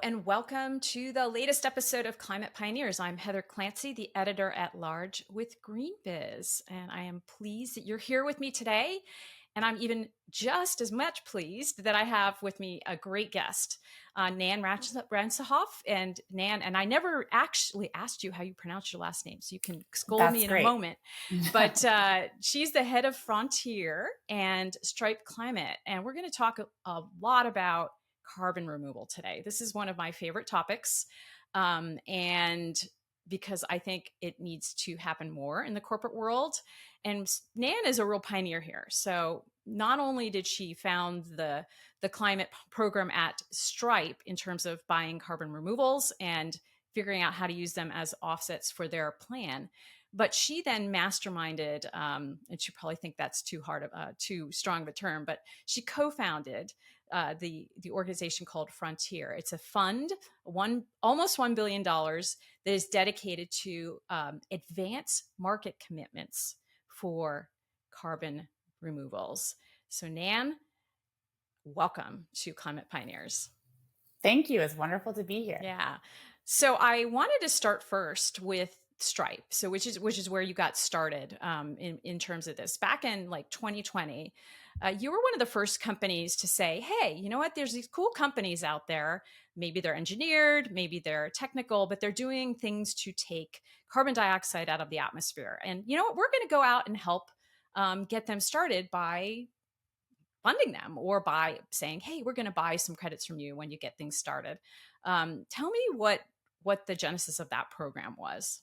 and welcome to the latest episode of Climate Pioneers. I'm Heather Clancy, the editor at large with GreenBiz, and I am pleased that you're here with me today. And I'm even just as much pleased that I have with me a great guest, Nan Ransohoff. And Nan, and I never actually asked you how you pronounce your last name, so you can scold me in a moment. But she's the head of Frontier and Stripe Climate. And we're going to talk a lot about carbon removal today. This is one of my favorite topics. And because I think it needs to happen more in the corporate world. And Nan is a real pioneer here. So not only did she found the climate program at Stripe in terms of buying carbon removals and figuring out how to use them as offsets for their plan, but she then masterminded, and you probably think that's too strong of a term, but she co-founded the organization called Frontier. It's a fund, almost $1 billion that is dedicated to advance market commitments for carbon removals. So Nan, welcome to Climate Pioneers. Thank you. It's wonderful to be here. Yeah. So I wanted to start first with Stripe, so which is where you got started in terms of this. Back in like 2020, you were one of the first companies to say, hey, you know what, there's these cool companies out there. Maybe they're engineered, maybe they're technical, but they're doing things to take carbon dioxide out of the atmosphere. And you know what, we're going to go out and help get them started by funding them or by saying, hey, we're going to buy some credits from you when you get things started. Tell me what the genesis of that program was.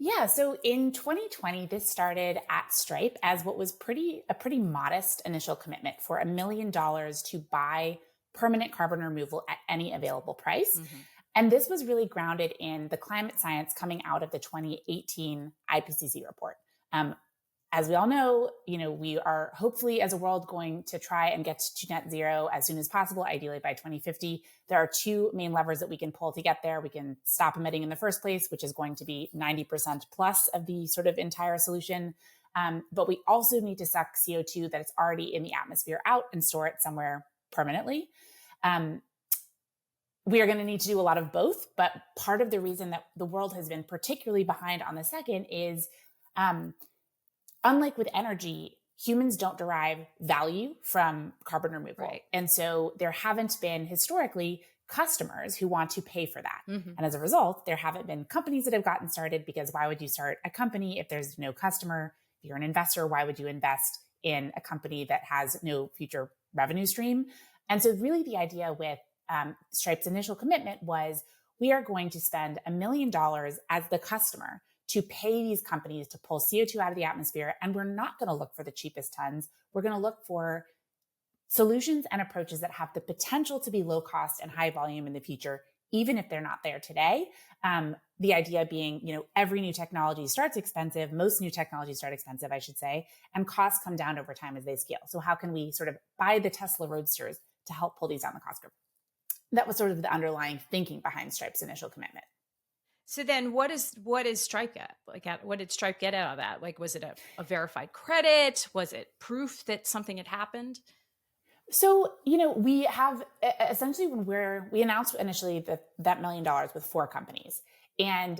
Yeah, so in 2020, this started at Stripe as what was a pretty modest initial commitment for $1 million to buy permanent carbon removal at any available price. Mm-hmm. And this was really grounded in the climate science coming out of the 2018 IPCC report. As we all know, we are hopefully as a world going to try and get to net zero as soon as possible, ideally by 2050. There are two main levers that we can pull to get there. We can stop emitting in the first place, which is going to be 90% plus of the sort of entire solution. But we also need to suck CO2 that is already in the atmosphere out and store it somewhere permanently. We are going to need to do a lot of both. But part of the reason that the world has been particularly behind on the second is unlike with energy, humans don't derive value from carbon removal. Right. And so there haven't been historically customers who want to pay for that. Mm-hmm. And as a result, there haven't been companies that have gotten started, because why would you start a company if there's no customer? If you're an investor, why would you invest in a company that has no future revenue stream? And so really the idea with Stripe's initial commitment was, we are going to spend $1 million as the customer to pay these companies to pull CO2 out of the atmosphere. And we're not going to look for the cheapest tons. We're going to look for solutions and approaches that have the potential to be low cost and high volume in the future, even if they're not there today. The idea being, every new technology starts expensive. Most new technologies start expensive, I should say, and costs come down over time as they scale. So how can we sort of buy the Tesla Roadsters to help pull these down the cost curve? That was sort of the underlying thinking behind Stripe's initial commitment. So then what is Stripe get? What did Stripe get out of that? Like, was it a verified credit? Was it proof that something had happened? So, we have essentially we announced initially that $1 million with 4 companies. And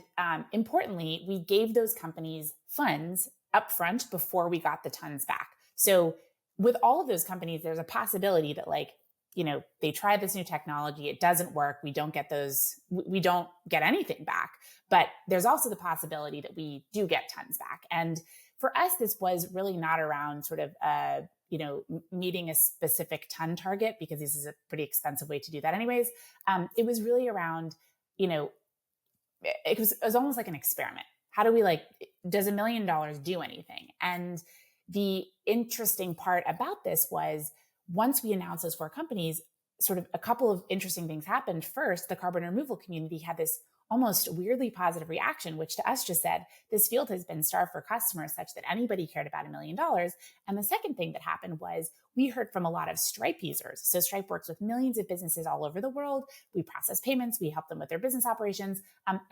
importantly, we gave those companies funds upfront before we got the tons back. So with all of those companies, there's a possibility that they try this new technology, it doesn't work, we don't get anything back. But there's also the possibility that we do get tons back. And for us, this was really not around sort of, meeting a specific ton target, because this is a pretty expensive way to do that anyways. It was really around, it was almost like an experiment. How do we does $1 million do anything? And the interesting part about this was, once we announced those 4 companies, sort of a couple of interesting things happened. First, the carbon removal community had this almost weirdly positive reaction, which to us just said, this field has been starved for customers such that anybody cared about $1 million. And the second thing that happened was, we heard from a lot of Stripe users. So Stripe works with millions of businesses all over the world. We process payments. We help them with their business operations,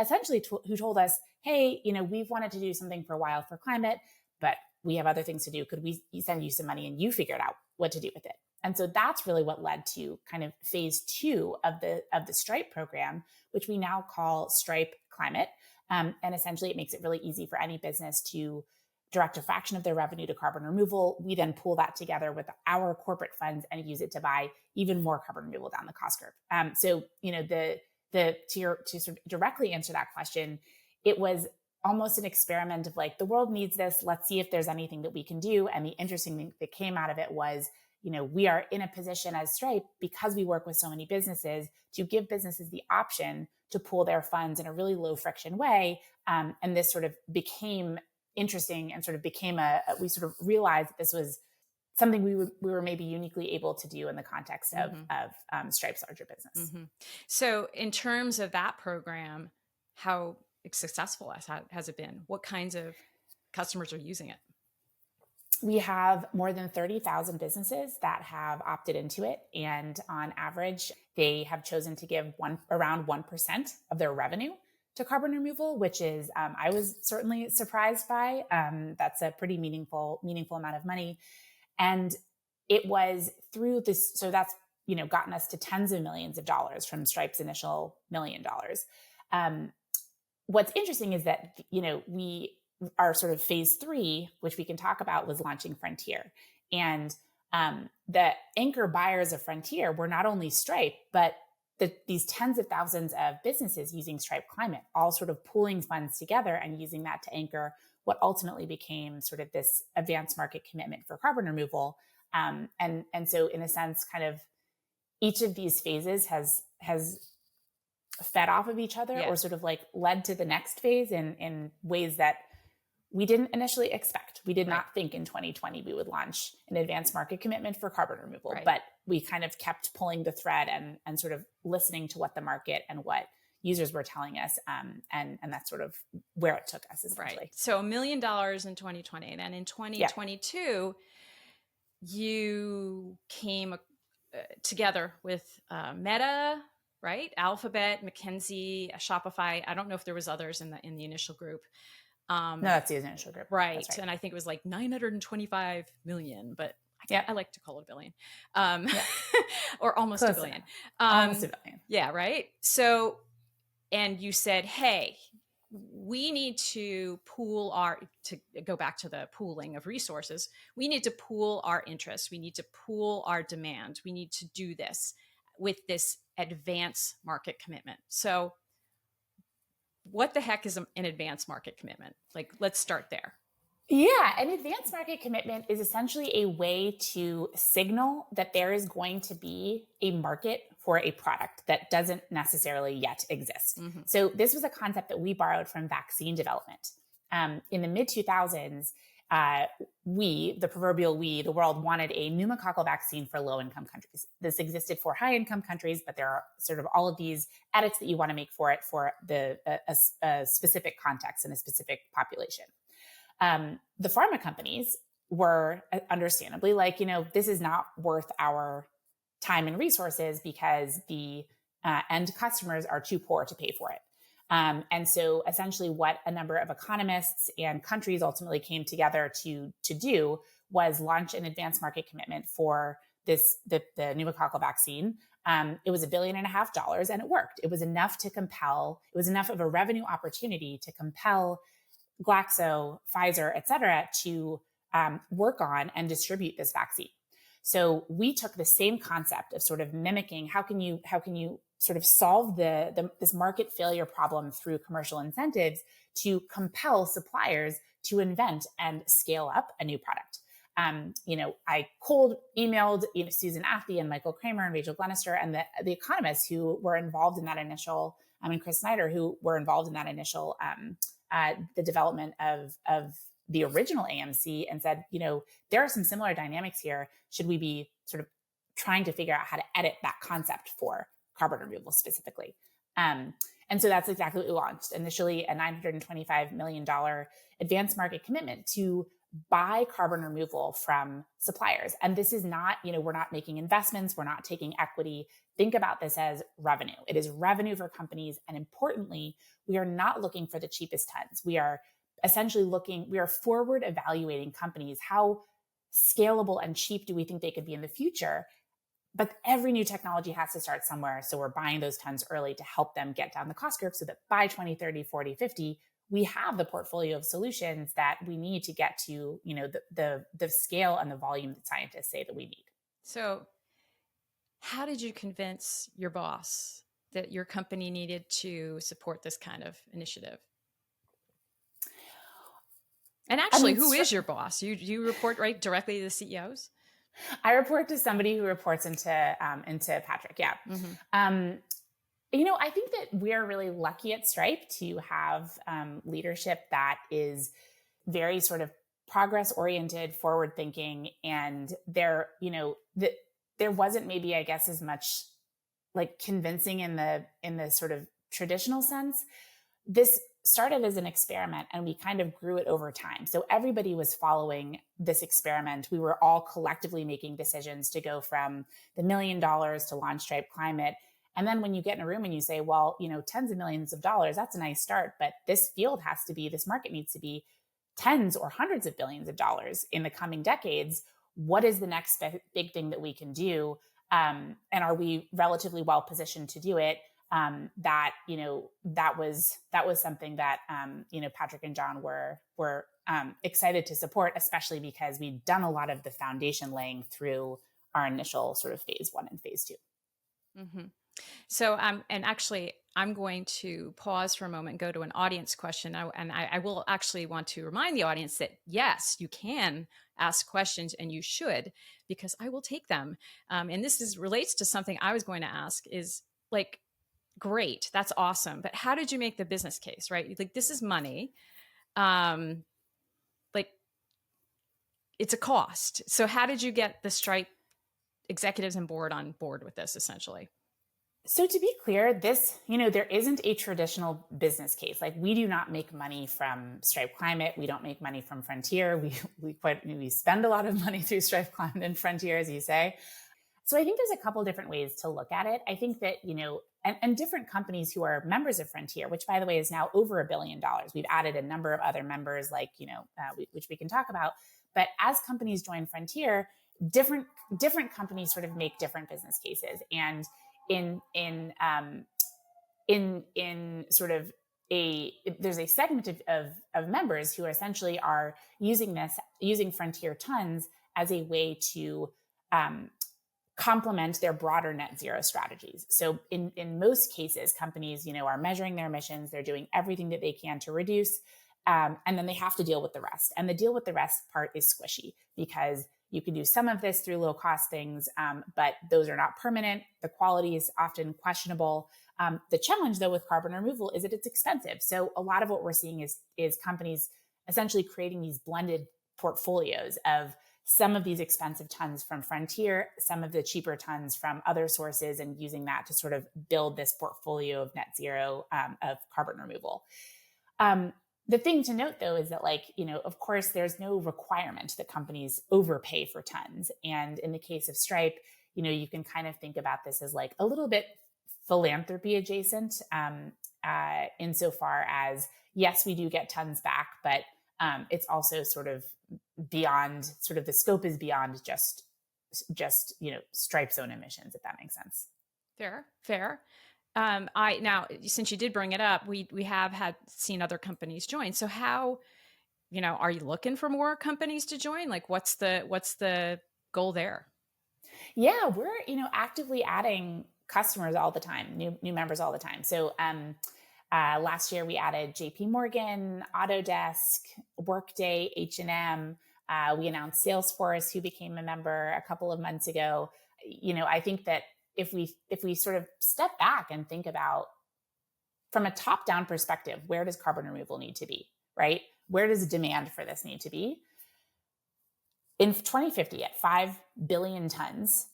essentially who told us, hey, we've wanted to do something for a while for climate, but we have other things to do. Could we send you some money and you figure it out what to do with it? And so that's really what led to kind of phase 2 of the Stripe program, which we now call Stripe Climate. And essentially, it makes it really easy for any business to direct a fraction of their revenue to carbon removal. We then pull that together with our corporate funds and use it to buy even more carbon removal down the cost curve. So, to sort of directly answer that question, it was almost an experiment of like, the world needs this. Let's see if there's anything that we can do. And the interesting thing that came out of it was, we are in a position as Stripe, because we work with so many businesses, to give businesses the option to pool their funds in a really low friction way. And this sort of became interesting and sort of became we sort of realized that this was something we were maybe uniquely able to do in the context of Stripe's larger business. Mm-hmm. So in terms of that program, how successful has it been? What kinds of customers are using it? We have more than 30,000 businesses that have opted into it. And on average, they have chosen to give around 1% of their revenue to carbon removal, which is, I was certainly surprised by. That's a pretty meaningful amount of money. And it was through this, so that's, gotten us to tens of millions of dollars from Stripe's initial $1 million. What's interesting is that, we our sort of phase 3, which we can talk about, was launching Frontier. And the anchor buyers of Frontier were not only Stripe, but these tens of thousands of businesses using Stripe Climate, all sort of pooling funds together and using that to anchor what ultimately became sort of this advanced market commitment for carbon removal. And so in a sense, kind of each of these phases has fed off of each other, or sort of like led to the next phase in ways that we didn't initially expect. We did not think in 2020 we would launch an advanced market commitment for carbon removal, but we kind of kept pulling the thread and sort of listening to what the market and what users were telling us. And that's sort of where it took us, essentially. Right. So $1 million in 2020. And then in 2022, you came together with Meta, right? Alphabet, McKinsey, Shopify. I don't know if there was others in the initial group. No, that's the initial group. Right. And I think it was like 925 million, but I like to call it a billion. Or almost Close a billion. Almost a billion. Yeah, right. So, and you said, hey, we need to to go back to the pooling of resources, we need to pool our interests. We need to pool our demand. We need to do this with this advanced market commitment. So what the heck is an advanced market commitment? Like, let's start there. Yeah, an advanced market commitment is essentially a way to signal that there is going to be a market for a product that doesn't necessarily yet exist. Mm-hmm. So this was a concept that we borrowed from vaccine development. In the mid-2000s, the world wanted a pneumococcal vaccine for low-income countries. This existed for high-income countries, but there are sort of all of these edits that you want to make for it for a specific context and a specific population. The pharma companies were understandably like, this is not worth our time and resources because the end customers are too poor to pay for it. And so essentially what a number of economists and countries ultimately came together to do was launch an advanced market commitment for the pneumococcal vaccine. It was $1.5 billion and it worked. It was enough of a revenue opportunity to compel Glaxo, Pfizer, et cetera, to work on and distribute this vaccine. So we took the same concept of sort of mimicking how can you sort of solve this market failure problem through commercial incentives to compel suppliers to invent and scale up a new product. I cold emailed Susan Athey and Michael Kramer and Rachel Glenister and the economists who were involved in that initial, and Chris Snyder, who were involved in that initial the development of the original AMC, and said, there are some similar dynamics here. Should we be sort of trying to figure out how to edit that concept for carbon removal specifically? And so that's exactly what we launched. Initially, a $925 million advanced market commitment to buy carbon removal from suppliers. And this is not, we're not making investments. We're not taking equity. Think about this as revenue. It is revenue for companies. And importantly, we are not looking for the cheapest tons. We are essentially we are forward evaluating companies. How scalable and cheap do we think they could be in the future? But every new technology has to start somewhere. So we're buying those tons early to help them get down the cost curve so that by 2030, 40, 50, we have the portfolio of solutions that we need to get to, the scale and the volume that scientists say that we need. So how did you convince your boss that your company needed to support this kind of initiative? And actually, who is your boss? You report right directly to the CEOs? I report to somebody who reports into Patrick. Yeah. Mm-hmm. I think that we're really lucky at Stripe to have leadership that is very sort of progress oriented, forward thinking, and there wasn't maybe, I guess, as much like convincing in the sort of traditional sense. This started as an experiment and we kind of grew it over time. So everybody was following this experiment. We were all collectively making decisions to go from the $1 million to launch Stripe Climate. And then when you get in a room and you say, well, tens of millions of dollars, that's a nice start, but this market needs to be tens or hundreds of billions of dollars in the coming decades. What is the next big thing that we can do? And are we relatively well positioned to do it? That was something that, Patrick and John were excited to support, especially because we'd done a lot of the foundation laying through our initial sort of phase 1 and phase 2. Mm-hmm. So, and actually, I'm going to pause for a moment and go to an audience question. I will actually want to remind the audience that, yes, you can ask questions and you should, because I will take them. And this relates to something I was going to ask is like, great, that's awesome. But how did you make the business case, right? Like, this is money. Like, it's a cost. So how did you get the Stripe executives and board on board with this, essentially? So to be clear, there isn't a traditional business case. Like, we do not make money from Stripe Climate. We don't make money from Frontier. We spend a lot of money through Stripe Climate and Frontier, as you say. So I think there's a couple different ways to look at it. I think that, and different companies who are members of Frontier, which by the way is now over $1 billion. We've added a number of other members which we can talk about. But as companies join Frontier, different companies sort of make different business cases. And in sort of there's a segment of members who essentially are using Frontier tons as a way to complement their broader net zero strategies. So in most cases, companies, are measuring their emissions, they're doing everything that they can to reduce, and then they have to deal with the rest. And the deal with the rest part is squishy because you can do some of this through low cost things, but those are not permanent. The quality is often questionable. The challenge though with carbon removal is that it's expensive. So a lot of what we're seeing is companies essentially creating these blended portfolios of some of these expensive tons from Frontier, some of the cheaper tons from other sources, and using that to sort of build this portfolio of net zero of carbon removal. The thing to note, though, is that, of course, there's no requirement that companies overpay for tons. And in the case of Stripe, you can kind of think about this as like a little bit philanthropy adjacent, insofar as, yes, we do get tons back, but it's also sort of beyond, sort of the scope is beyond just Stripe's own emissions, if that makes sense. Fair. Now, since you did bring it up, we have seen other companies join. So how, are you looking for more companies to join? Like, what's the goal there? Yeah, we're, actively adding customers all the time, new members all the time. So, last year we added JP Morgan, Autodesk, Workday, H&M. We announced Salesforce, who became a member a couple of months ago. I think that if we sort of step back and think about from a top-down perspective, where does carbon removal need to be, right? Where does demand for this need to be? In 2050, at 5 billion tons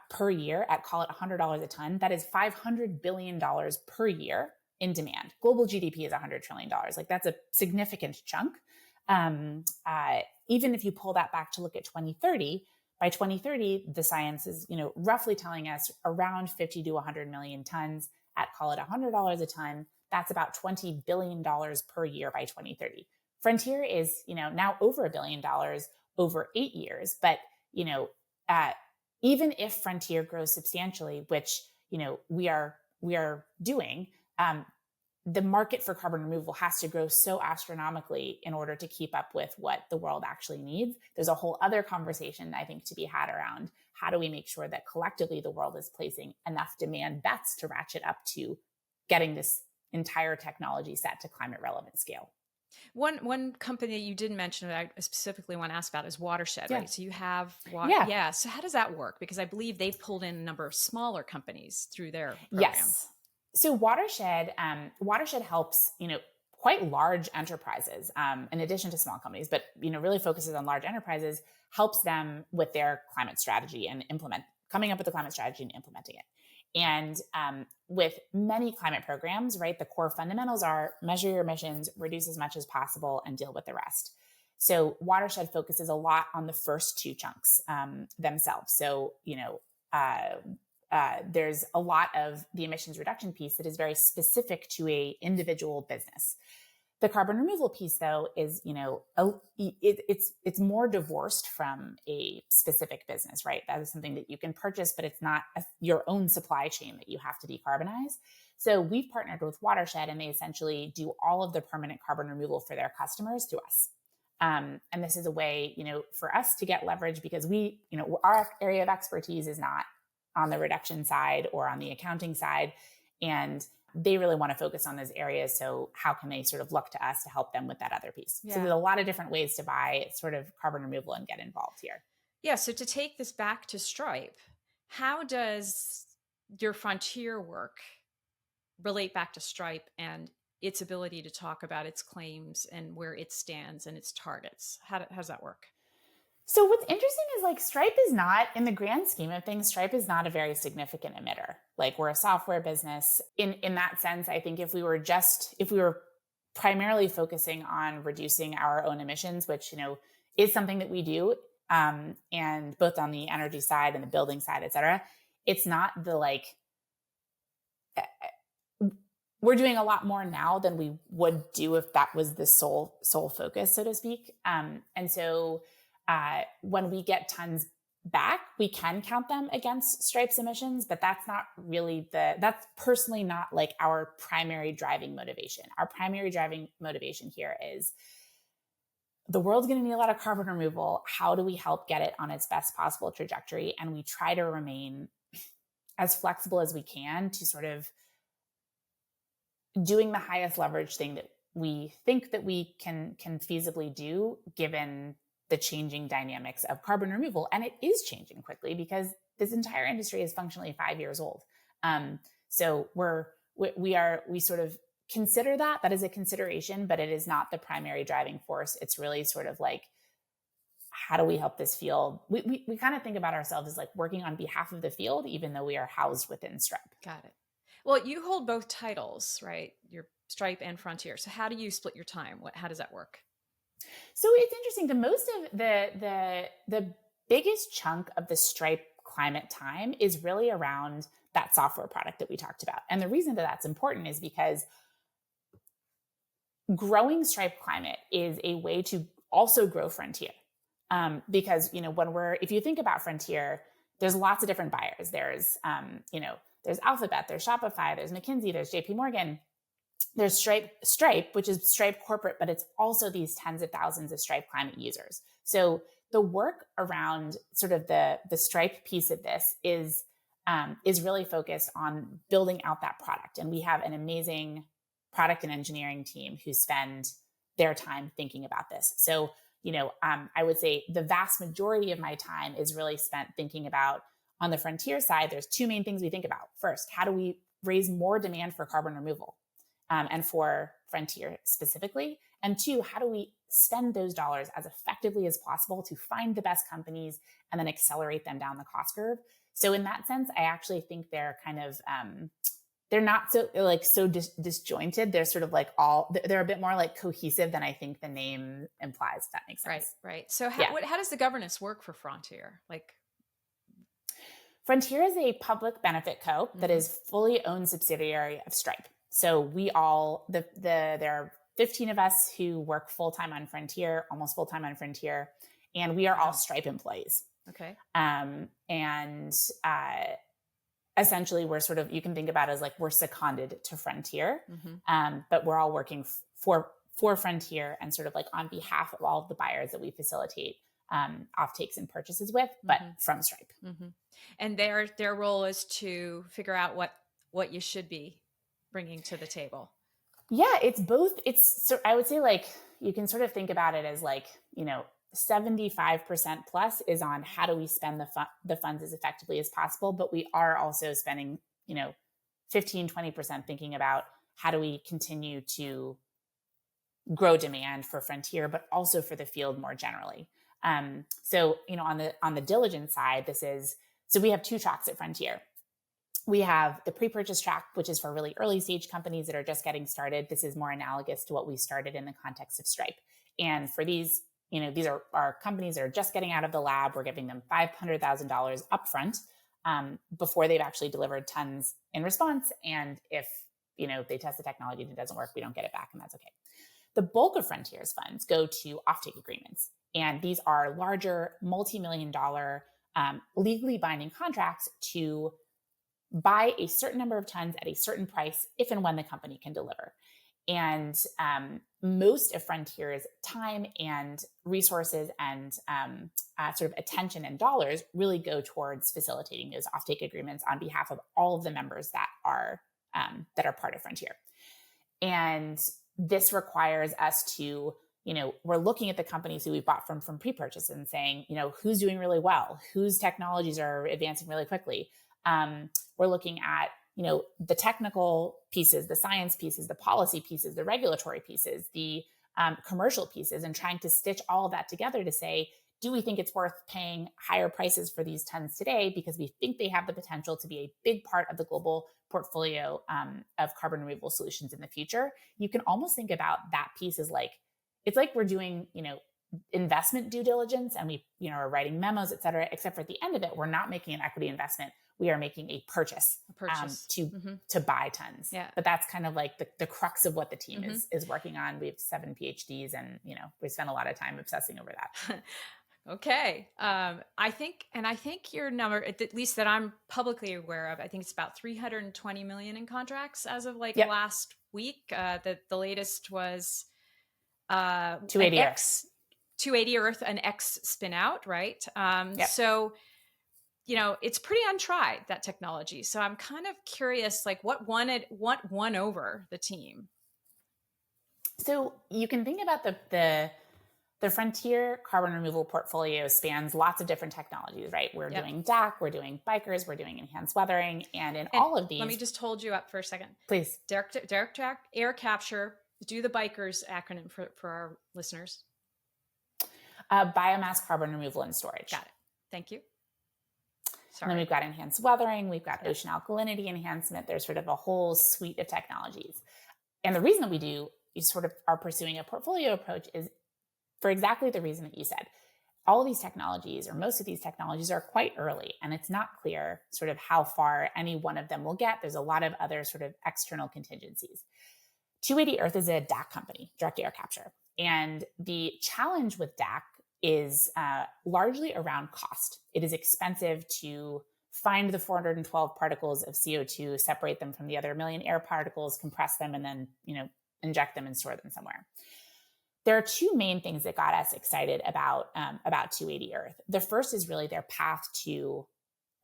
per year, at call it $100 a ton, that is $500 billion per year in demand. Global GDP is $100 trillion. Like, that's a significant chunk. Even if you pull that back to look at 2030, by 2030, the science is, roughly telling us around 50 to 100 million tons at call it $100 a ton. That's about $20 billion per year by 2030. Frontier is, now over $1 billion. over 8 years. But, uh, even if Frontier grows substantially, which, we are doing, the market for carbon removal has to grow so astronomically in order to keep up with what the world actually needs. There's a whole other conversation, I think, to be had around how do we make sure that collectively the world is placing enough demand bets to ratchet up to getting this entire technology set to climate relevant scale. One company that you didn't mention that I specifically want to ask about is Watershed, Yeah. right? So you have water. Yeah. Yeah. So how does that work? Because I believe they've pulled in a number of smaller companies through their program. Yes. So Watershed helps, quite large enterprises, in addition to small companies, but, really focuses on large enterprises, helps them with their climate strategy and coming up with the climate strategy and implementing it. And with many climate programs, right, the core fundamentals are measure your emissions, reduce as much as possible, and deal with the rest. So Watershed focuses a lot on the first two chunks themselves. So, there's a lot of the emissions reduction piece that is very specific to a individual business. The carbon removal piece, though, is, it's more divorced from a specific business, right? That is something that you can purchase, but it's not your own supply chain that you have to decarbonize. So we've partnered with Watershed, and they essentially do all of the permanent carbon removal for their customers through us. And this is a way, for us to get leverage because our area of expertise is not on the reduction side or on the accounting side. And they really want to focus on those areas. So how can they sort of look to us to help them with that other piece? Yeah. So there's a lot of different ways to buy sort of carbon removal and get involved here. Yeah. So to take this back to Stripe, how does your Frontier work relate back to Stripe and its ability to talk about its claims and where it stands and its targets? How does that work? So what's interesting is Stripe is not, in the grand scheme of things, Stripe is not a very significant emitter. We're a software business. In that sense, I think if we were primarily focusing on reducing our own emissions, which, is something that we do, and both on the energy side and the building side, et cetera, it's not we're doing a lot more now than we would do if that was the sole focus, so to speak. And so when we get tons back, we can count them against Stripe's emissions, but that's not really that's personally not our primary driving motivation. Our primary driving motivation here is the world's going to need a lot of carbon removal. How do we help get it on its best possible trajectory? And we try to remain as flexible as we can to sort of doing the highest leverage thing that we think that we can feasibly do given the changing dynamics of carbon removal. And it is changing quickly because this entire industry is functionally 5 years old. So we sort of consider that is a consideration, but it is not the primary driving force. It's really sort of how do we help this field? We kind of think about ourselves as working on behalf of the field, even though we are housed within Stripe. Got it. Well, you hold both titles, right? Your Stripe and Frontier. So how do you split your time? How does that work? So it's interesting. The most of the biggest chunk of the Stripe climate time is really around that software product that we talked about. And the reason that that's important is because growing Stripe climate is a way to also grow Frontier. Because, if you think about Frontier, there's lots of different buyers. There's, there's Alphabet, there's Shopify, there's McKinsey, there's JP Morgan. There's Stripe, which is Stripe corporate, but it's also these tens of thousands of Stripe climate users. So the work around sort of the Stripe piece of this is really focused on building out that product. And we have an amazing product and engineering team who spend their time thinking about this. So, I would say the vast majority of my time is really spent thinking about, on the Frontier side, there's two main things we think about. First, how do we raise more demand for carbon removal? And for Frontier specifically. And two, how do we spend those dollars as effectively as possible to find the best companies and then accelerate them down the cost curve? So in that sense, I actually think they're kind of, they're not so disjointed. They're sort of they're a bit more cohesive than I think the9 implies, if that makes sense. Right. So how does the governance work for Frontier? Frontier is a public benefit co that is fully owned subsidiary of Stripe. So there are 15 of us who work full-time on Frontier, almost full-time on Frontier. and we are all Stripe employees. Okay. And essentially we're sort of, you can think about it as like we're seconded to Frontier, but we're all working for Frontier and sort of like on behalf of all of the buyers that we facilitate offtakes and purchases with, but from Stripe. And their role is to figure out what you should be bringing to the table. Yeah, it's both. So I would say like, you can sort of think about it as like, 75% plus is on how do we spend the funds as effectively as possible. But we are also spending, 15, 20% thinking about how do we continue to grow demand for Frontier, but also for the field more generally. So, on the diligence side, so we have two tracks at Frontier. We have the pre-purchase track, which is for really early stage companies that are just getting started. This is more analogous to what we started in the context of Stripe. And for these, these are our companies that are just getting out of the lab. We're giving them $500,000 upfront before they've actually delivered tons in response. And if, they test the technology and it doesn't work, we don't get it back, and that's okay. The bulk of Frontier's funds go to offtake agreements. And these are larger, multi-million-dollar, legally binding contracts to buy a certain number of tons at a certain price if and when the company can deliver. And most of Frontier's time and resources and sort of attention and dollars really go towards facilitating those offtake agreements on behalf of all of the members that are part of Frontier. And this requires us to, we're looking at the companies who we bought from pre-purchase and saying, who's doing really well, whose technologies are advancing really quickly. We're looking at, the technical pieces, the science pieces, the policy pieces, the regulatory pieces, the commercial pieces, and trying to stitch all of that together to say, do we think it's worth paying higher prices for these tons today because we think they have the potential to be a big part of the global portfolio of carbon removal solutions in the future? You can almost think about that piece as like, it's like we're doing, investment due diligence, and we, are writing memos, et cetera, except for at the end of it, we're not making an equity investment. We are making a purchase. To buy tons. Yeah. But that's kind of like the crux of what the team is working on. We have 7 PhDs and, we spend a lot of time obsessing over that. Okay. I think your number, at least that I'm publicly aware of, I think it's about 320 million in contracts as of last week. The latest was 280 Earth. 280 Earth, an X spin out, right? So, it's pretty untried, that technology. So I'm kind of curious, like what won over the team? So you can think about the Frontier carbon removal portfolio spans lots of different technologies, right? We're doing DAC, we're doing bikers, we're doing enhanced weathering. And all of these... Let me just hold you up for a second. Please. Direct air capture. Do the bikers acronym for our listeners. Biomass carbon removal and storage. Got it. Thank you. Sorry. And then we've got enhanced weathering. We've got ocean alkalinity enhancement. There's sort of a whole suite of technologies. And the reason that we sort of are pursuing a portfolio approach is for exactly the reason that you said. All of these technologies, or most of these technologies, are quite early, and it's not clear sort of how far any one of them will get. There's a lot of other sort of external contingencies. 280 Earth is a DAC company, direct air capture. And the challenge with DAC is largely around cost. It is expensive to find the 412 particles of CO2, separate them from the other million air particles, compress them, and then, inject them and store them somewhere. There are two main things that got us excited about 280 Earth. The first is really their path to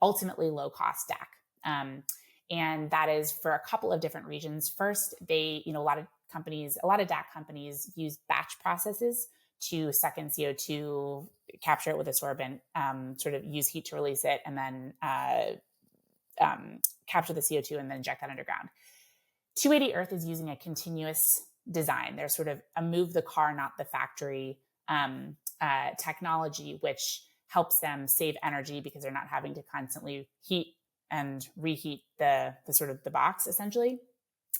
ultimately low cost DAC. And that is for a couple of different reasons. First, a lot of DAC companies use batch processes to suck in CO2, capture it with a sorbent, sort of use heat to release it, and then capture the CO2 and then inject that underground. 280 Earth is using a continuous design. They're sort of a move the car, not the factory technology, which helps them save energy because they're not having to constantly heat and reheat the sort of the box, essentially.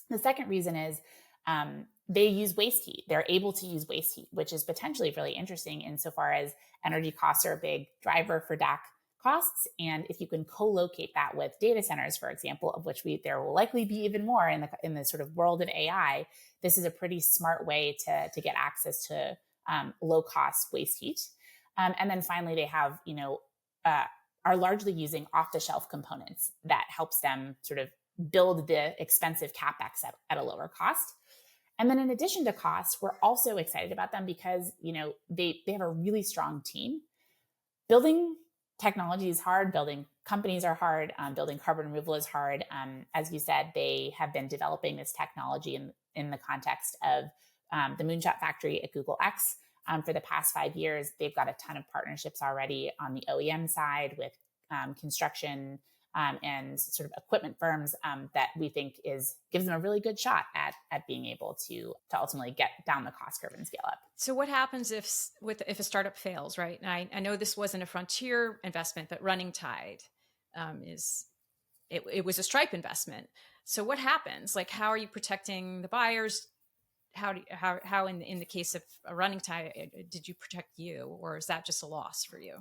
The second reason is they use waste heat. They're able to use waste heat, which is potentially really interesting insofar as energy costs are a big driver for DAC costs. And if you can co-locate that with data centers, for example, of which there will likely be even more in the sort of world of AI, this is a pretty smart way to get access to low cost waste heat. And then finally, they have, are largely using off-the-shelf components that helps them sort of build the expensive CapEx at a lower cost. And then in addition to cost, we're also excited about them because, they have a really strong team. Building technology is hard. Building companies are hard. Building carbon removal is hard. As you said, they have been developing this technology in the context of the Moonshot Factory at Google X. For the past 5 years, they've got a ton of partnerships already on the OEM side with construction and sort of equipment firms that we think gives them a really good shot at being able to ultimately get down the cost curve and scale up. So what happens if a startup fails, right? And I know this wasn't a Frontier investment, but Running Tide it was a Stripe investment. So what happens? Like, how are you protecting the buyers? How in the case of a Running Tide, did you protect you, or is that just a loss for you?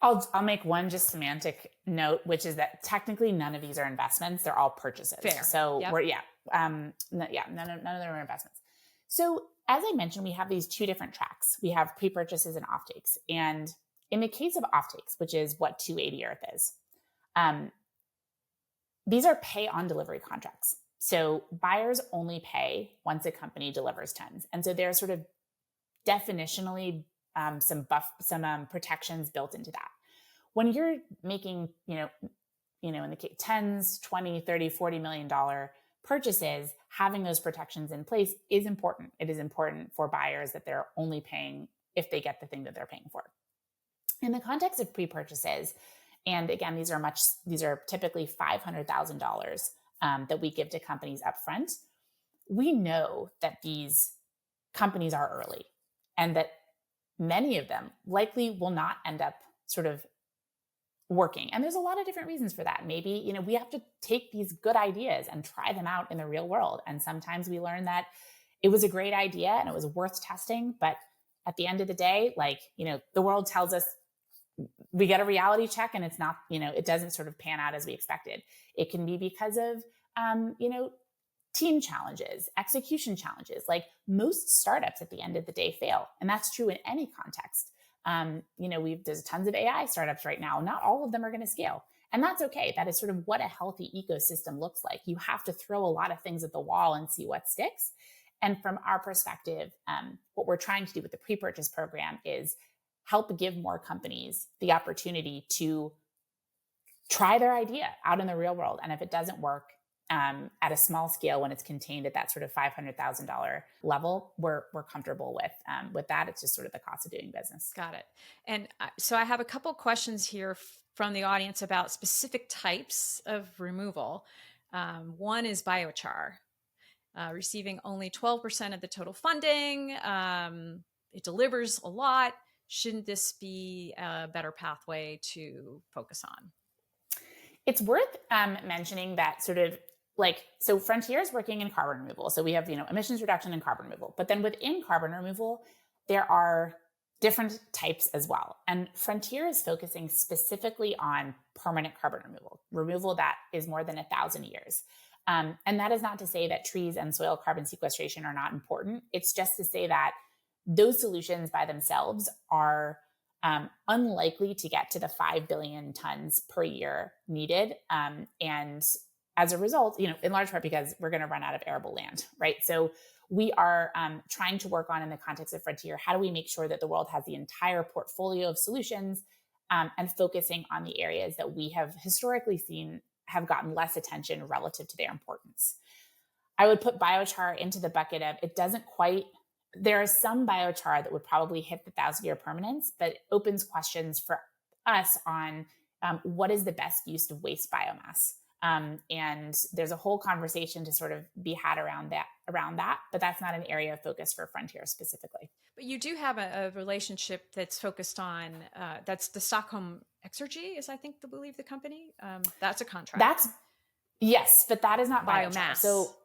I'll make one just semantic note, which is that technically none of these are investments; they're all purchases. Fair. So Yep. none of them are investments. So as I mentioned, we have these two different tracks. We have pre-purchases and offtakes, and in the case of offtakes, which is what 280 Earth is, these are pay on delivery contracts. So buyers only pay once a company delivers tons, and so they're sort of definitionally some protections built into that. When you're making, in the case, tens, 20, 30, $40 million purchases, having those protections in place is important. It is important for buyers that they're only paying if they get the thing that they're paying for. In the context of pre-purchases, and again, these are typically $500,000 that we give to companies upfront. We know that these companies are early and that many of them likely will not end up sort of working. And there's a lot of different reasons for that. Maybe, we have to take these good ideas and try them out in the real world. And sometimes we learn that it was a great idea and it was worth testing. But at the end of the day, the world tells us we get a reality check and it's not, it doesn't sort of pan out as we expected. It can be because of, team challenges, execution challenges. Like most startups at the end of the day fail. And that's true in any context. There's tons of AI startups right now. Not all of them are going to scale. And that's okay. That is sort of what a healthy ecosystem looks like. You have to throw a lot of things at the wall and see what sticks. And from our perspective, what we're trying to do with the pre-purchase program is help give more companies the opportunity to try their idea out in the real world. And if it doesn't work, at a small scale, when it's contained at that sort of $500,000 level, we're comfortable with that. It's just sort of the cost of doing business. Got it. And so I have a couple questions here from the audience about specific types of removal. One is biochar, receiving only 12% of the total funding. It delivers a lot. Shouldn't this be a better pathway to focus on? It's worth mentioning that so Frontier is working in carbon removal. So we have, emissions reduction and carbon removal. But then within carbon removal, there are different types as well. And Frontier is focusing specifically on permanent carbon removal that is more than 1,000 years. And that is not to say that trees and soil carbon sequestration are not important. It's just to say that those solutions by themselves are unlikely to get to the 5 billion tons per year needed. And as a result, in large part because we're going to run out of arable land, right? So we are trying to work on, in the context of Frontier, how do we make sure that the world has the entire portfolio of solutions and focusing on the areas that we have historically seen have gotten less attention relative to their importance. I would put biochar into the bucket of there is some biochar that would probably hit the 1,000-year permanence, but it opens questions for us on what is the best use of waste biomass. And there's a whole conversation to sort of be had around that, but that's not an area of focus for Frontier specifically. But you do have a relationship that's focused on, that's the Stockholm Exergy, is I believe the company. That's a contract. Yes, but that is not biomass. Biochar. So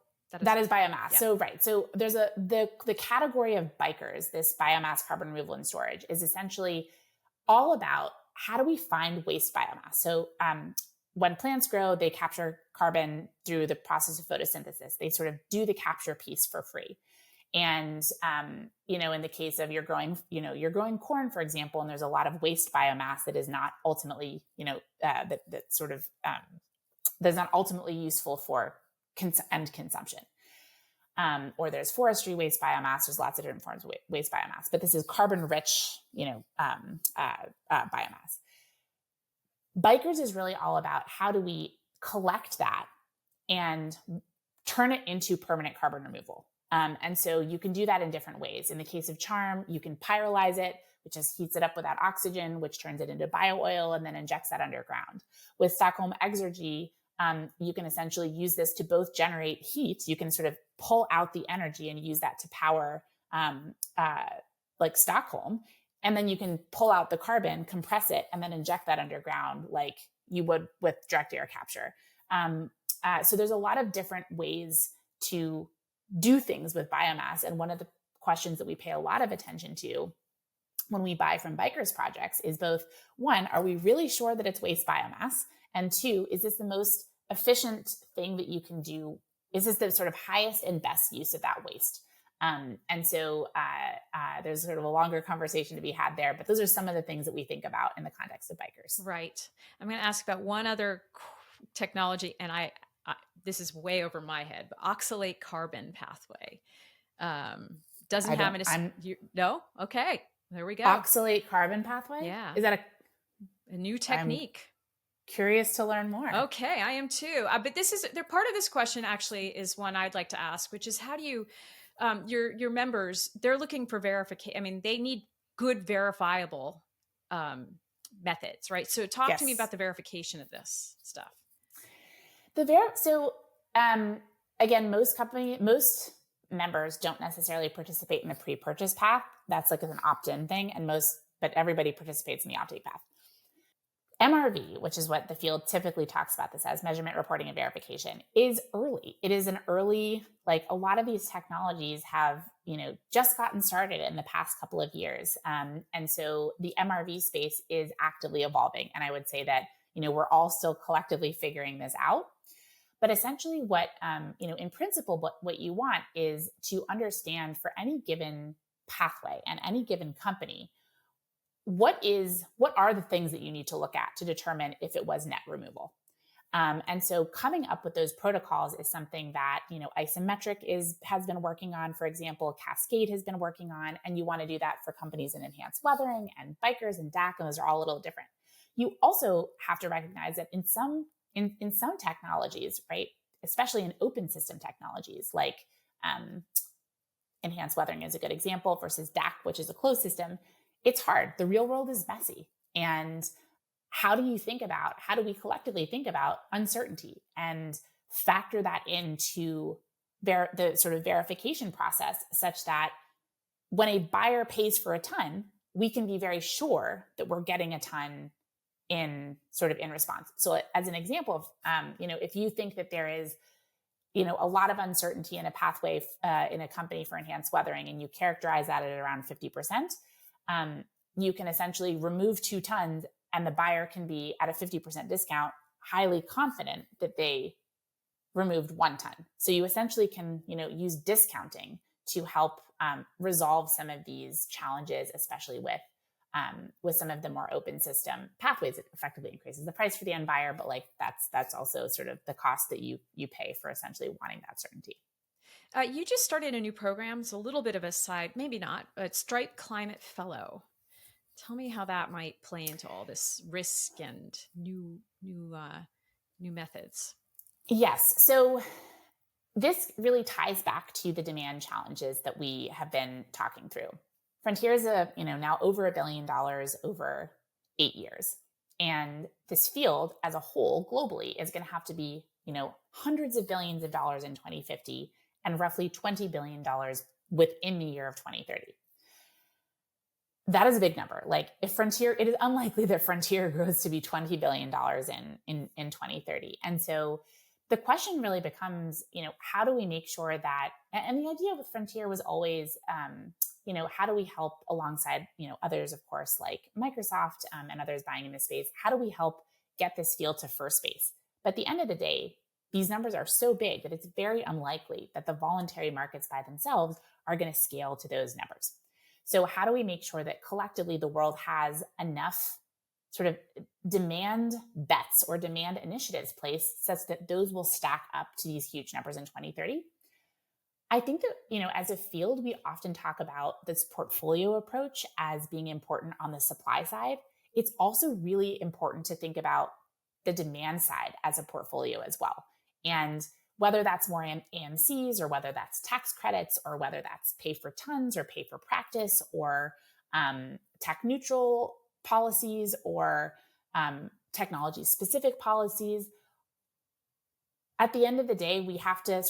that is biomass. Yeah. So right. So there's the category of bikers, this biomass carbon removal and storage is essentially all about how do we find waste biomass? So when plants grow, they capture carbon through the process of photosynthesis. They sort of do the capture piece for free. And, in the case of you're growing corn, for example, and there's a lot of waste biomass that is not ultimately, that's not ultimately useful for end consumption. Or there's forestry waste biomass. There's lots of different forms of waste biomass, but this is carbon rich, biomass. Bikers is really all about how do we collect that and turn it into permanent carbon removal. And so you can do that in different ways. In the case of charm, you can pyrolyze it, which just heats it up without oxygen, which turns it into bio-oil and then injects that underground. With Stockholm Exergy, you can essentially use this to both generate heat. You can sort of pull out the energy and use that to power like Stockholm. And then you can pull out the carbon, compress it, and then inject that underground like you would with direct air capture. So there's a lot of different ways to do things with biomass. And one of the questions that we pay a lot of attention to when we buy from bikers projects is both, one, are we really sure that it's waste biomass? And two, is this the most efficient thing that you can do? Is this the sort of highest and best use of that waste? And so there's sort of a longer conversation to be had there, but those are some of the things that we think about in the context of bikers. Right. I'm going to ask about one other technology, and this is way over my head, but oxalate carbon pathway. Doesn't have no? Okay. There we go. Oxalate carbon pathway? Yeah. Is that a new technique? I'm curious to learn more. Okay. I am too. But part of this question actually is one I'd like to ask, which is how do you, your members, they're looking for verification. I mean, they need good verifiable methods, right? So talk to me about the verification of this stuff. Again, most members don't necessarily participate in the pre-purchase path. That's like an opt-in thing, but everybody participates in the opt-out path. MRV, which is what the field typically talks about this as, measurement, reporting, and verification, is early. It is an early, like a lot of these technologies have, just gotten started in the past couple of years. And so the MRV space is actively evolving. And I would say that, we're all still collectively figuring this out. But essentially what, in principle, what you want is to understand for any given pathway and any given company, what are the things that you need to look at to determine if it was net removal? And so coming up with those protocols is something that, Isometric has been working on, for example, Cascade has been working on, and you want to do that for companies in enhanced weathering and bikers and DAC, and those are all a little different. You also have to recognize that in some technologies, right, especially in open system technologies, like enhanced weathering is a good example versus DAC, which is a closed system, it's hard. The real world is messy. And how do we collectively think about uncertainty and factor that into the sort of verification process such that when a buyer pays for a ton, we can be very sure that we're getting a ton in response. So as an example of, if you think that there is, a lot of uncertainty in a pathway in a company for enhanced weathering, and you characterize that at around 50%, you can essentially remove 2 tons and the buyer can be at a 50% discount, highly confident that they removed 1 ton. So you essentially can, use discounting to help resolve some of these challenges, especially with some of the more open system pathways. It effectively increases the price for the end buyer, but that's also sort of the cost that you pay for essentially wanting that certainty. You just started a new program. It's a little bit of a side, maybe not, but Stripe Climate Fellow. Tell me how that might play into all this risk and new methods. Yes. So this really ties back to the demand challenges that we have been talking through. Frontier is now over $1 billion over 8 years. And this field as a whole globally is going to have to be, hundreds of billions of dollars in 2050 and roughly $20 billion within the year of 2030. That is a big number. Like if Frontier, it is unlikely that Frontier grows to be $20 billion in 2030. And so the question really becomes, how do we make sure that, and the idea with Frontier was always, how do we help alongside, others, of course, like Microsoft and others buying in this space? How do we help get this field to first base? But at the end of the day, these numbers are so big that it's very unlikely that the voluntary markets by themselves are going to scale to those numbers. So how do we make sure that collectively the world has enough sort of demand bets or demand initiatives placed such that those will stack up to these huge numbers in 2030? I think that, as a field, we often talk about this portfolio approach as being important on the supply side. It's also really important to think about the demand side as a portfolio as well. And whether that's more AMCs or whether that's tax credits or whether that's pay for tons or pay for practice or tech neutral policies or technology specific policies, at the end of the day, we have to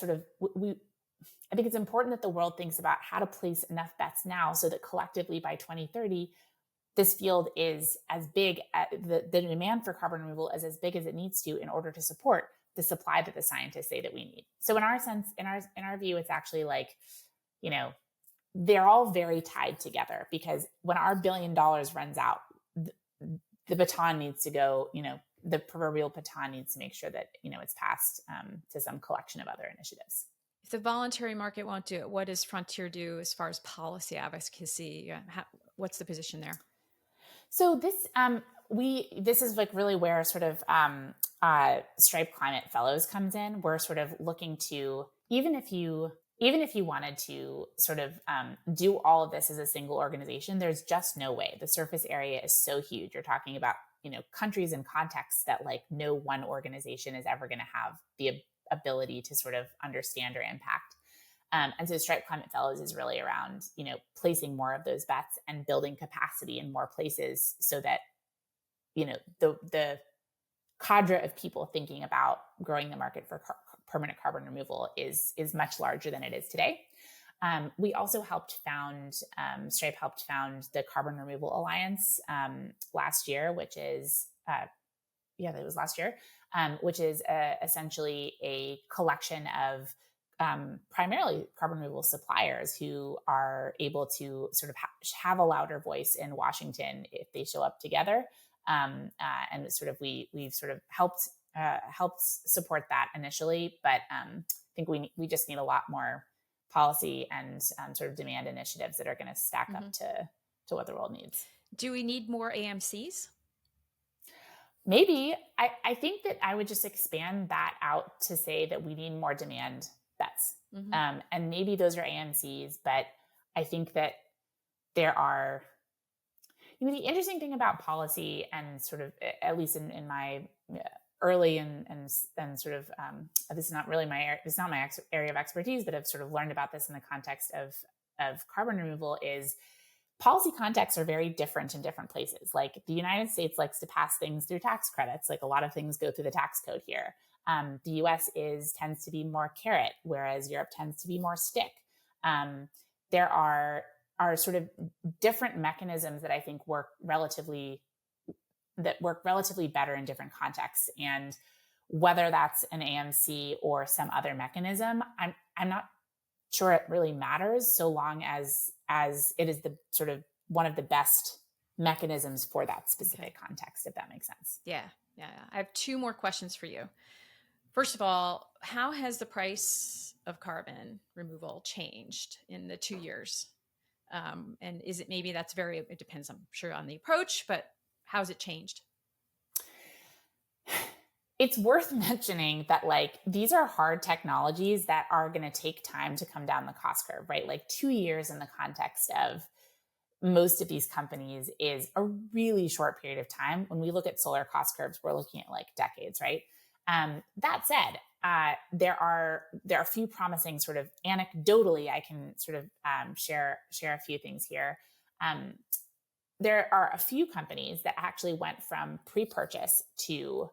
I think it's important that the world thinks about how to place enough bets now so that collectively by 2030, this field is as big, the demand for carbon removal is as big as it needs to in order to support the supply that the scientists say that we need. So in our view, it's actually like, they're all very tied together, because when our $1 billion runs out, the baton needs to go, the proverbial baton needs to make sure that, it's passed to some collection of other initiatives. If the voluntary market won't do it, what does Frontier do as far as policy advocacy? What's the position there? So this is like really where sort of Stripe Climate Fellows comes in. We're sort of looking to, even if you wanted to sort of do all of this as a single organization, there's just no way. The surface area is so huge. You're talking about, countries and contexts that like no one organization is ever going to have the ability to sort of understand or impact. And so Stripe Climate Fellows is really around, placing more of those bets and building capacity in more places so that, the cadre of people thinking about growing the market for permanent carbon removal is much larger than it is today. We also Stripe helped found the Carbon Removal Alliance last year, which is, it was last year, which is essentially a collection of primarily carbon removal suppliers who are able to sort of have a louder voice in Washington if they show up together. And sort of we've sort of helped support that initially, but I think we just need a lot more policy and sort of demand initiatives that are going to stack up to what the world needs. Do we need more AMCs? Maybe. I think that I would just expand that out to say that we need more demand bets. And maybe those are AMCs, but I think that there are, the interesting thing about policy and sort of, at least in my early and sort of, this is not really my area of expertise, but I've sort of learned about this in the context of carbon removal, is policy contexts are very different in different places. Like the United States likes to pass things through tax credits. Like a lot of things go through the tax code here. The US tends to be more carrot, whereas Europe tends to be more stick. There are sort of different mechanisms that I think work relatively better in different contexts. And whether that's an AMC or some other mechanism, I'm not sure it really matters, so long as it is the sort of one of the best mechanisms for that specific context, if that makes sense. Yeah. I have two more questions for you. First of all, how has the price of carbon removal changed in the 2 years? And is it maybe it depends, I'm sure, on the approach, but how's it changed? It's worth mentioning that like these are hard technologies that are going to take time to come down the cost curve, right? Like 2 years in the context of most of these companies is a really short period of time. When we look at solar cost curves, we're looking at like decades, right? That said, there are a few promising sort of anecdotally, I can sort of share a few things here. There are a few companies that actually went from pre-purchase to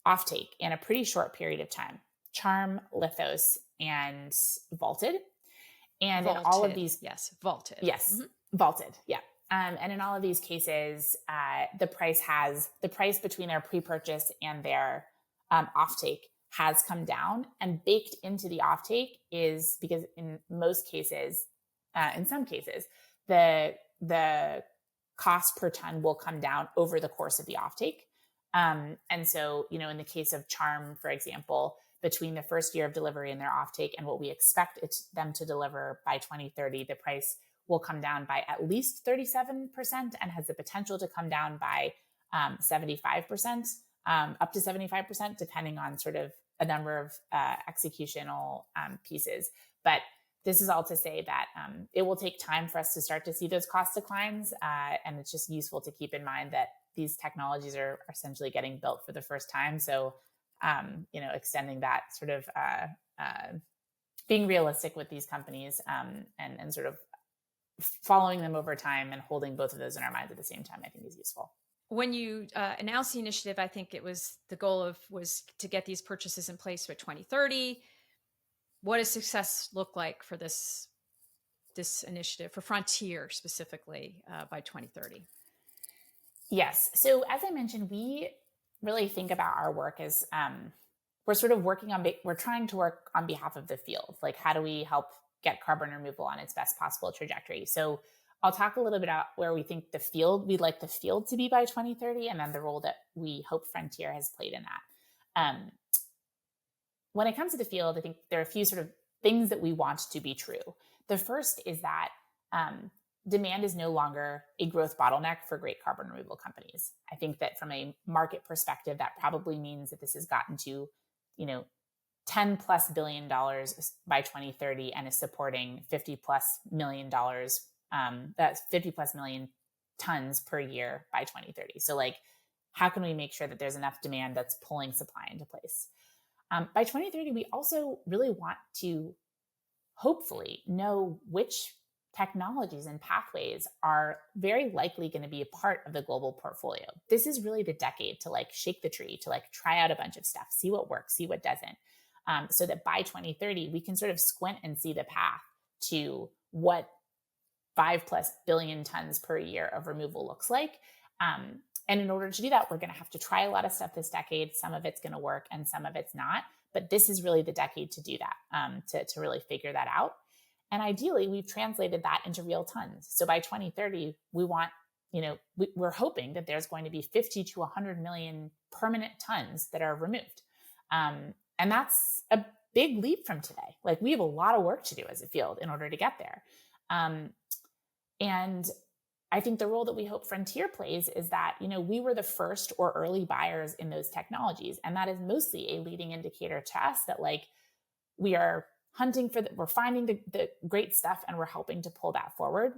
offtake in a pretty short period of time. Charm, Lithos, and Vaulted. And in all of these, Vaulted. Yes, Vaulted. Yeah. And in all of these cases, the price between their pre-purchase and their offtake has come down, and baked into the offtake is, because in some cases, the cost per ton will come down over the course of the offtake. And so, in the case of Charm, for example, between the first year of delivery and their offtake and what we expect them to deliver by 2030, the price will come down by at least 37% and has the potential to come down by 75%, up to 75%, depending on sort of a number of executional pieces. But this is all to say that it will take time for us to start to see those cost declines. And it's just useful to keep in mind that these technologies are essentially getting built for the first time. So, extending that sort of being realistic with these companies and sort of following them over time and holding both of those in our minds at the same time, I think is useful. When you announced the initiative, I think it was the goal was to get these purchases in place by 2030. What does success look like for this initiative, for Frontier specifically, by 2030? Yes. So as I mentioned, we really think about our work as we're sort of we're trying to work on behalf of the field. Like, how do we help get carbon removal on its best possible trajectory? So I'll talk a little bit about where we think we'd like the field to be by 2030, and then the role that we hope Frontier has played in that. When it comes to the field, I think there are a few sort of things that we want to be true. The first is that demand is no longer a growth bottleneck for great carbon removal companies. I think that from a market perspective, that probably means that this has gotten to, $10+ billion by 2030 and is supporting $50+ million, that's 50+ million tons per year by 2030. So how can we make sure that there's enough demand that's pulling supply into place? By 2030, we also really want to hopefully know which technologies and pathways are very likely going to be a part of the global portfolio. This is really the decade to shake the tree, to try out a bunch of stuff, see what works, see what doesn't, so that by 2030, we can sort of squint and see the path to what 5+ billion tons per year of removal looks like. And in order to do that, we're going to have to try a lot of stuff this decade. Some of it's going to work and some of it's not. But this is really the decade to do that, to really figure that out. And ideally, we've translated that into real tons. So by 2030, we want, we're hoping that there's going to be 50 to 100 million permanent tons that are removed. And that's a big leap from today. We have a lot of work to do as a field in order to get there. And I think the role that we hope Frontier plays is that, we were the first or early buyers in those technologies. And that is mostly a leading indicator to us that we are hunting we're finding the great stuff and we're helping to pull that forward.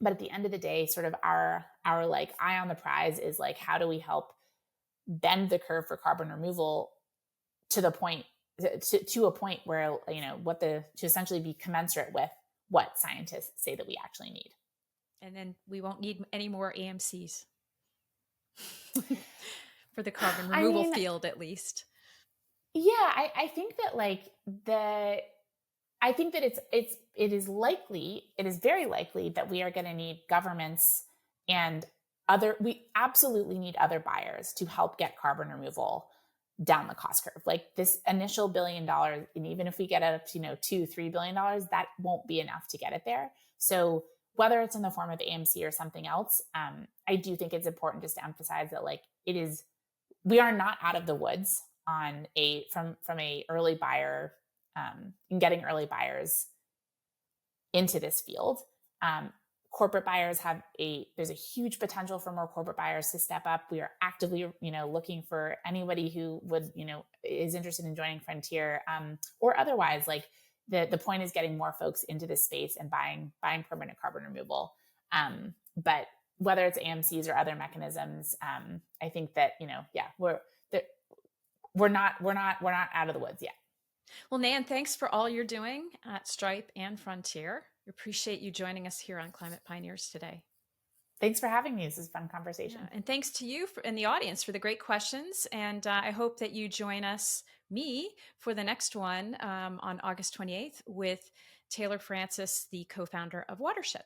But at the end of the day, sort of our eye on the prize is how do we help bend the curve for carbon removal to a point where, to essentially be commensurate with what scientists say that we actually need. And then we won't need any more AMCs for the carbon removal field, at least. Yeah, I think that it is very likely that we are going to need governments and we absolutely need other buyers to help get carbon removal down the cost curve. This initial $1 billion, and even if we get it up to, $2-3 billion, that won't be enough to get it there. So whether it's in the form of AMC or something else, I do think it's important just to emphasize that we are not out of the woods from a early buyer in getting early buyers into this field. Corporate buyers there's a huge potential for more corporate buyers to step up. We are actively, looking for anybody who would, is interested in joining Frontier, or otherwise, the point is getting more folks into this space and buying permanent carbon removal. But whether it's AMCs or other mechanisms, I think that, we're not out of the woods yet. Well, Nan, thanks for all you're doing at Stripe and Frontier. We appreciate you joining us here on Climate Pioneers today. Thanks for having me. This is a fun conversation. Yeah, and thanks to you in the audience for the great questions. And I hope that you join me for the next one on August 28th with Taylor Francis, the co-founder of Watershed.